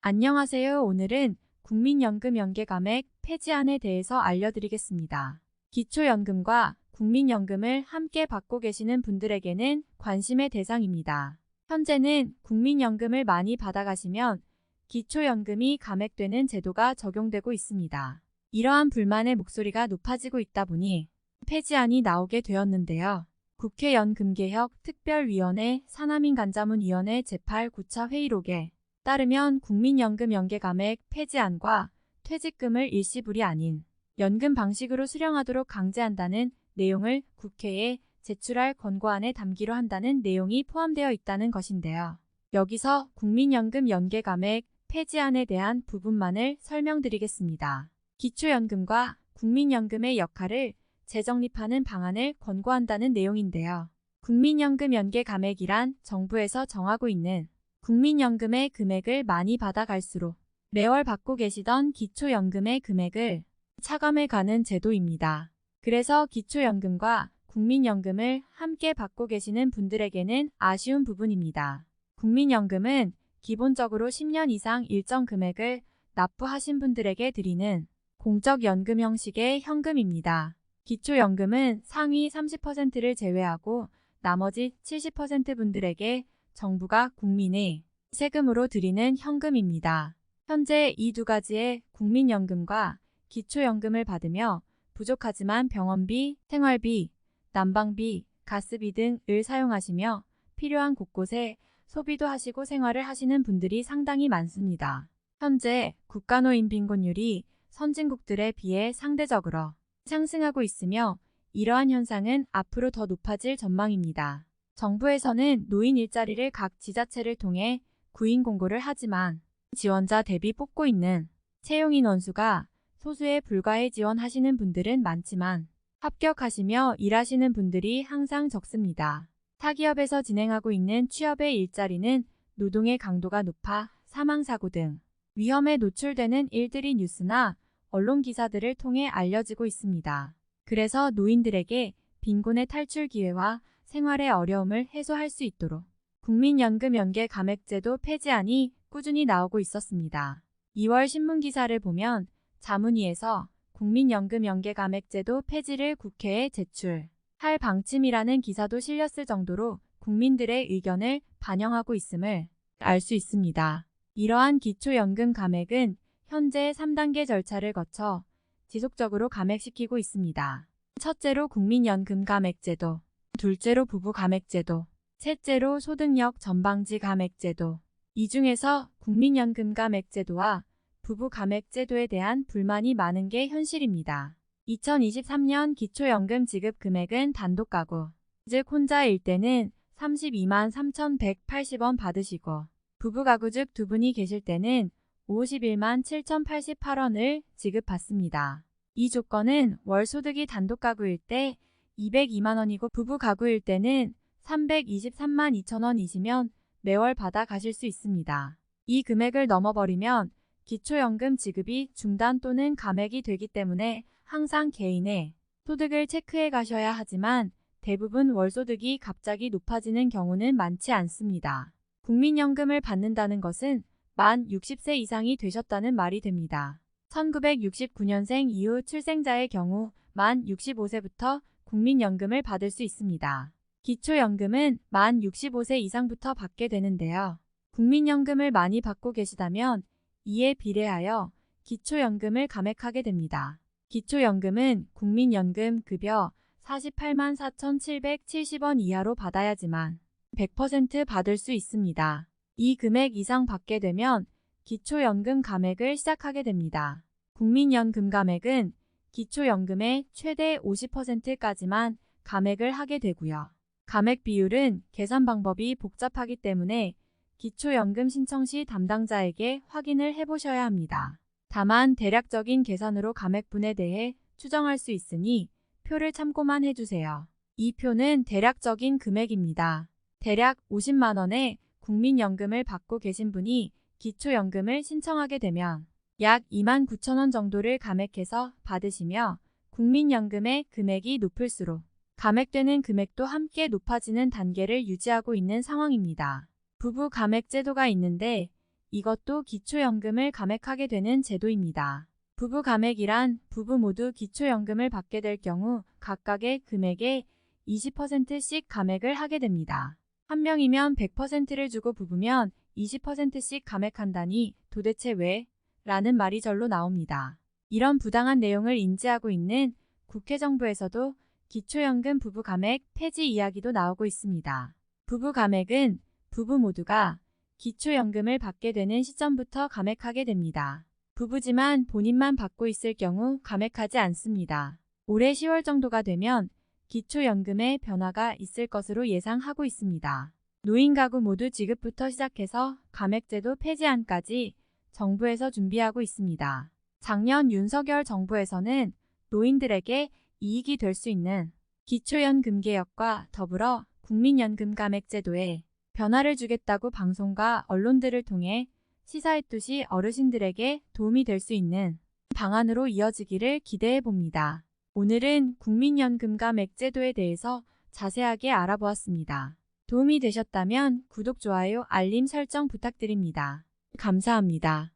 안녕하세요. 오늘은 국민연금 연계감액 폐지안에 대해서 알려드리겠습니다. 기초연금과 국민연금을 함께 받고 계시는 분들에게는 관심의 대상입니다. 현재는 국민연금을 많이 받아가시면 기초연금이 감액되는 제도가 적용되고 있습니다. 이러한 불만의 목소리가 높아지고 있다 보니 폐지안이 나오게 되었는데요. 국회 연금개혁 특별위원회 사남인간자문위원회 제8-9차 회의록에 따르면 국민연금 연계감액 폐지안과 퇴직금을 일시불이 아닌 연금 방식으로 수령하도록 강제한다는 내용을 국회에 제출할 권고안에 담기로 한다는 내용이 포함되어 있다는 것인데요. 여기서 국민연금 연계감액 폐지안에 대한 부분만을 설명드리겠습니다. 기초연금과 국민연금의 역할을 재정립하는 방안을 권고한다는 내용인데요. 국민연금 연계감액이란 정부에서 정하고 있는 국민연금의 금액을 많이 받아갈수록 매월 받고 계시던 기초연금의 금액을 차감해가는 제도입니다. 그래서 기초연금과 국민연금을 함께 받고 계시는 분들에게는 아쉬운 부분입니다. 국민연금은 기본적으로 10년 이상 일정 금액을 납부하신 분들에게 드리는 공적연금 형식의 현금입니다. 기초연금은 상위 30%를 제외하고 나머지 70% 분들에게 정부가 국민의 세금으로 드리는 현금입니다. 현재 이 두 가지의 국민연금과 기초연금을 받으며 부족하지만 병원비, 생활비, 난방비, 가스비 등을 사용하시며 필요한 곳곳에 소비도 하시고 생활을 하시는 분들이 상당히 많습니다. 현재 국가노인 빈곤율이 선진국들에 비해 상대적으로 상승하고 있으며 이러한 현상은 앞으로 더 높아질 전망입니다. 정부에서는 노인 일자리를 각 지자체를 통해 구인 공고를 하지만 지원자 대비 뽑고 있는 채용 인원수가 소수에 불과해 지원하시는 분들은 많지만 합격하시며 일하시는 분들이 항상 적습니다. 타기업에서 진행하고 있는 취업의 일자리는 노동의 강도가 높아 사망사고 등 위험에 노출되는 일들이 뉴스나 언론 기사들을 통해 알려지고 있습니다. 그래서 노인들에게 빈곤의 탈출 기회와 생활의 어려움을 해소할 수 있도록 국민연금 연계감액제도 폐지안이 꾸준히 나오고 있었습니다. 2월 신문기사를 보면 자문위에서 국민연금 연계감액제도 폐지를 국회에 제출할 방침이라는 기사도 실렸을 정도로 국민들의 의견을 반영하고 있음을 알 수 있습니다. 이러한 기초연금 감액은 현재 3단계 절차를 거쳐 지속적으로 감액시키고 있습니다. 첫째로 국민연금 감액제도, 둘째로 부부감액제도, 셋째로 소득력 전방지 감액제도. 이 중에서 국민연금 감액제도와 부부감액제도에 대한 불만이 많은 게 현실입니다. 2023년 기초연금 지급 금액은 단독 가구, 즉 혼자일 때는 32만 3,180원 받으시고 부부가구 즉 두 분이 계실 때는 51만 7,088원을 지급받습니다. 이 조건은 월 소득이 단독 가구일 때 202만 원이고 부부 가구일 때는 323만 2천원이시면 매월 받아 가실 수 있습니다. 이 금액을 넘어버리면 기초연금 지급이 중단 또는 감액이 되기 때문에 항상 개인의 소득을 체크해 가셔야 하지만 대부분 월소득이 갑자기 높아지는 경우는 많지 않습니다. 국민연금을 받는다는 것은 만 60세 이상이 되셨다는 말이 됩니다. 1969년생 이후 출생자의 경우 만 65세부터 국민연금을 받을 수 있습니다. 기초연금은 만 65세 이상부터 받게 되는데요. 국민연금을 많이 받고 계시다면 이에 비례하여 기초연금을 감액하게 됩니다. 기초연금은 국민연금 급여 48만 4,770원 이하로 받아야지만 100% 받을 수 있습니다. 이 금액 이상 받게 되면 기초연금 감액을 시작하게 됩니다. 국민연금 감액은 기초연금의 최대 50%까지만 감액을 하게 되고요. 감액 비율은 계산 방법이 복잡하기 때문에 기초연금 신청 시 담당자에게 확인을 해보셔야 합니다. 다만 대략적인 계산으로 감액분에 대해 추정할 수 있으니 표를 참고만 해주세요. 이 표는 대략적인 금액입니다. 대략 50만 원의 국민연금을 받고 계신 분이 기초연금을 신청하게 되면 약 2만 9천 원 정도를 감액해서 받으시며 국민연금의 금액이 높을수록 감액되는 금액도 함께 높아지는 단계를 유지하고 있는 상황입니다. 부부 감액 제도가 있는데 이것도 기초연금을 감액하게 되는 제도입니다. 부부 감액이란 부부 모두 기초연금을 받게 될 경우 각각의 금액의 20%씩 감액을 하게 됩니다. 한 명이면 100%를 주고 부부면 20%씩 감액한다니 도대체 왜? 라는 말이 절로 나옵니다. 이런 부당한 내용을 인지하고 있는 국회 정부에서도 기초연금 부부 감액 폐지 이야기도 나오고 있습니다. 부부 감액은 부부 모두가 기초연금을 받게 되는 시점부터 감액하게 됩니다. 부부지만 본인만 받고 있을 경우 감액하지 않습니다. 올해 10월 정도가 되면 기초연금에 변화가 있을 것으로 예상하고 있습니다. 노인 가구 모두 지급부터 시작해서 감액제도 폐지안까지 정부에서 준비하고 있습니다. 작년 윤석열 정부에서는 노인들에게 이익이 될 수 있는 기초연금 개혁과 더불어 국민연금 감액제도에 변화를 주겠다고 방송과 언론들을 통해 시사했듯이 어르신들에게 도움이 될 수 있는 방안으로 이어지기를 기대해 봅니다. 오늘은 국민연금 감액제도에 대해서 자세하게 알아보았습니다. 도움이 되셨다면 구독, 좋아요, 알림 설정 부탁드립니다. 감사합니다.